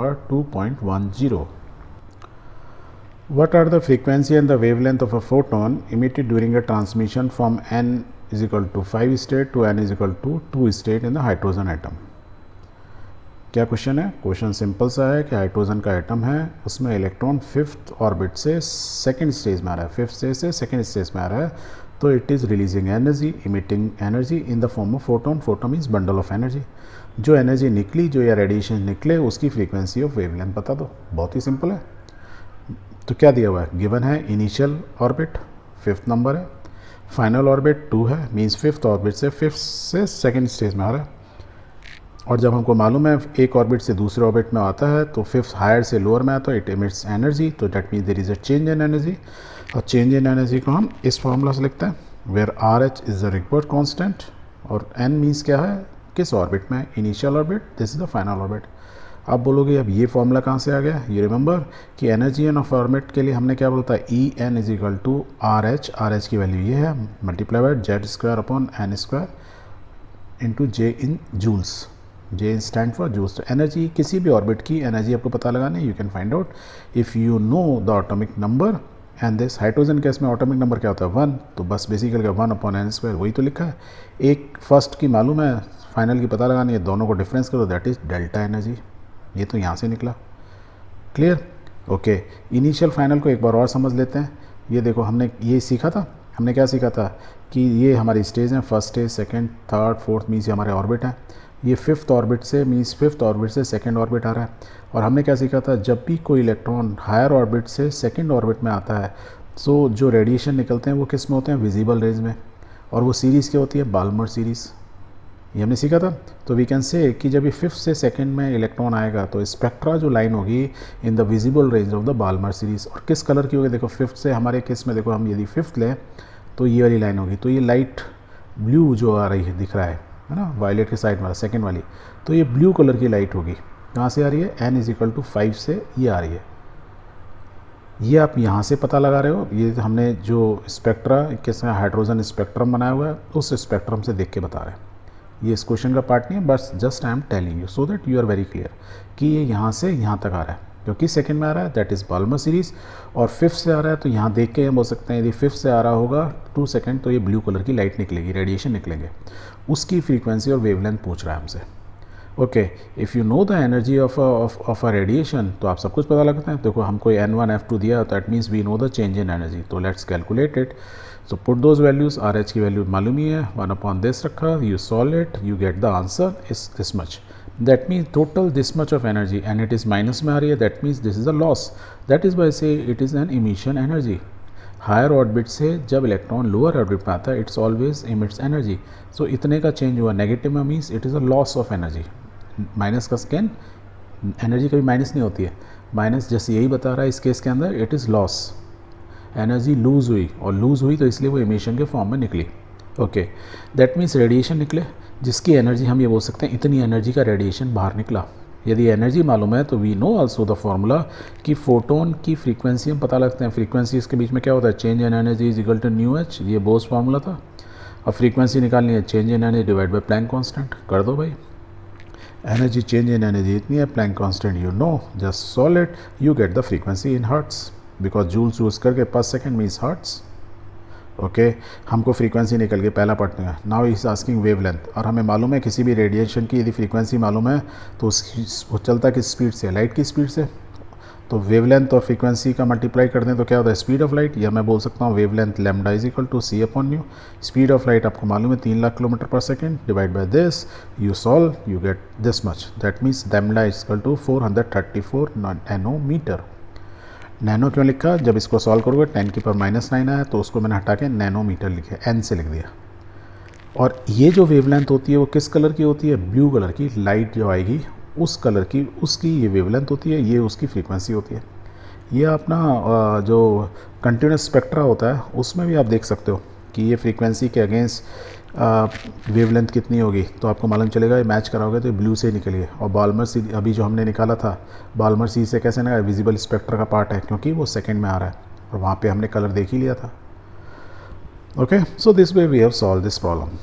power 2.10. What are the frequency and the wavelength of a photon emitted during a transmission from n is equal to 5 state to n is equal to 2 state in the hydrogen atom? क्या question है? Question simple सा है कि hydrogen का atom है, उसमें electron fifth orbit से second stage में आ रहा है, फिफ्थ स्टेज से सेकंड स्टेज में आ रहा है, तो it is releasing energy, emitting energy in the form of photon. Photon means bundle of energy. जो एनर्जी निकली, जो या रेडिएशन निकले, उसकी फ्रीक्वेंसी ऑफ वेवलेंथ बता दो. बहुत ही सिंपल है. तो क्या दिया हुआ है? गिवन है इनिशियल ऑर्बिट फिफ्थ नंबर है, फाइनल ऑर्बिट 2 है, मीन्स फिफ्थ ऑर्बिट से फिफ्थ से सेकेंड स्टेज में आ रहा है. और जब हमको मालूम है एक ऑर्बिट से दूसरे ऑर्बिट में आता है तो फिफ्थ हायर से लोअर में आता है, इट एमिट्स एनर्जी, तो that means there is a change in energy. और चेंज इन एनर्जी को हम इस फॉर्मूला से लिखते हैं, where R H is the required constant और एन मीन्स क्या है, किस ऑर्बिट में, initial orbit, this is the final orbit. आप बोलोगे अब ये फॉर्मूला कहाँ से आ गया? यू रिमेंबर कि एनर्जी एन ऑफ ऑर्बिट के लिए हमने क्या बोलता है, E N is equal to R H की वैल्यू ये है, multiply by Z square upon N square into J in joules. J stand for joules. तो एनर्जी, किसी भी ऑर्बिट की एनर्जी आपको पता लगाना है, you can find out if you know the atomic number and this. Hydrogen case में atomic number क्या होता है? 1, तो बस बेसिकली 1 अपॉन एन स्क्वायर, वही तो लिखा है. एक फर्स्ट की मालूम है, फाइनल की पता लगानी है, दोनों को डिफरेंस करो, दैट इज डेल्टा एनर्जी. ये तो यहाँ से निकला. क्लियर? ओके. इनिशियल फाइनल को एक बार और समझ लेते हैं. ये देखो, हमने ये सीखा था, हमने क्या सीखा था कि ये हमारी स्टेज है, first stage, second, third, fourth means ये हमारे ऑर्बिट है. ये फिफ्थ ऑर्बिट से मीन्स फिफ्थ ऑर्बिट से सेकंड ऑर्बिट आ रहा है. और हमने क्या सीखा था, जब भी कोई इलेक्ट्रॉन हायर ऑर्बिट से सेकंड ऑर्बिट में आता है तो जो रेडिएशन निकलते हैं वो किस में होते हैं? विजिबल रेंज में. और वो सीरीज़ क्या होती है? Balmer series. ये हमने सीखा था. तो वी कैन से कि जब ये फिफ्थ से सेकंड में इलेक्ट्रॉन आएगा तो स्पेक्ट्रा जो लाइन होगी in the visible range of the Balmer series. और किस कलर की होगी? देखो, फिफ्थ से हमारे केस में देखो, हम यदि फिफ्थ लें तो ये वाली लाइन होगी, तो ये लाइट ब्लू जो आ रही है, दिख रहा है ना, वायलेट के साइड वाला सेकंड वाली, तो ये ब्लू कलर की लाइट होगी. कहाँ से आ रही है? n इज इक्वल टू 5 से ये आ रही है. ये आप यहाँ से पता लगा रहे हो. ये हमने जो स्पेक्ट्रा किस हाइड्रोजन स्पेक्ट्रम बनाया हुआ है उस स्पेक्ट्रम से देख के बता रहे हैं. ये इस क्वेश्चन का पार्ट नहीं है, बस just I am telling you so that you are very clear कि ये यहाँ से यहाँ तक आ रहा है, क्योंकि सेकंड में आ रहा है, दैट इज़ बाल्मर सीरीज़. और फिफ्थ से आ रहा है तो यहाँ देख के हम बोल सकते हैं यदि फिफ्थ से आ रहा होगा 2 सेकंड तो ये ब्लू कलर की लाइट निकलेगी, रेडिएशन निकलेंगे. उसकी फ्रीक्वेंसी और वेवलेंथ पूछ रहा है हमसे. Okay. If you know the energy of a radiation तो आप सब कुछ पता लगता है. देखो, हमको n1 f2 दिया, that means we know the change in energy. तो let's calculate it. So put those values. R H की वैल्यू मालूम ही है, 1 अपॉन दिस रखा, you solve it, you get the answer is this much. That means total this much of energy, and it is minus में आ रही है, that means this is a loss. That is why say it is an emission energy. Higher orbit से जब electron lower orbit में आता है, it's always emits energy. सो इतने का चेंज हुआ नेगेटिव में, means it is a loss of energy. Minus का स्कैन, एनर्जी कभी माइनस नहीं होती है. माइनस जैसे यही बता रहा है इस केस के अंदर, it is loss. Energy lose हुई, और लूज़ हुई तो इसलिए वो इमिशन के फॉर्म में निकली. ओके. दैट मीन्स रेडिएशन निकले, जिसकी एनर्जी हम ये बोल सकते हैं इतनी एनर्जी का रेडिएशन बाहर निकला. यदि एनर्जी मालूम है तो we know also the formula कि फोटोन की फ्रीक्वेंसी हम पता लगते हैं. फ्रीक्वेंसी इसके बीच में क्या होता है? Change in energy is equal to nu H. ये बोस फार्मूला था. अब फ्रीक्वेंसी निकालनी है, change in energy divide by Planck constant. कर दो भाई. एनर्जी चेंज इन एनर्जी इतनी है, Planck constant you know, just solve it, you get the frequency in hertz, because joules use करके per second means hertz. Okay. हमको frequency निकल गई, पहला पार्ट में. Now is asking wavelength. और हमें मालूम है किसी भी रेडिएशन की यदि फ्रीक्वेंसी मालूम है तो उसकी वो चलता किस स्पीड से? लाइट की स्पीड से. तो वेवलेंथ और फ्रीक्वेंसी का मल्टीप्लाई कर दें तो क्या होता है? Speed of light. या मैं बोल सकता हूँ wavelength lambda is equal to C upon nu. Speed of light आपको मालूम है 3 lakh kilometre per second, divide by this, you solve, you get this much. That means lambda is equal to 434 nanometre. Nano क्यों लिखा? जब इसको solve करोगे 10 की power -9 आया तो उसको मैंने हटा के नैनोमीटर लिखे, एन से लिख दिया. और ये जो वेवलेंथ होती है वो किस कलर की होती है? ब्लू कलर की. लाइट जो आएगी उस कलर की, उसकी ये वेवलेंथ होती है, ये उसकी फ्रीक्वेंसी होती है. ये अपना जो कंटिन्यूस स्पेक्ट्रा होता है उसमें भी आप देख सकते हो कि ये फ्रीक्वेंसी के अगेंस्ट वेवलेंथ कितनी होगी, तो आपको मालूम चलेगा. ये मैच कराओगे तो ब्लू से निकलिए. और बाल्मर सी अभी जो हमने निकाला था, बाल्मर सी से कैसे निकाला? विजिबल स्पेक्ट्रा का पार्ट है, क्योंकि वो सेकंड में आ रहा है और वहाँ पे हमने कलर देख ही लिया था. Okay. So this way we have solve this problem.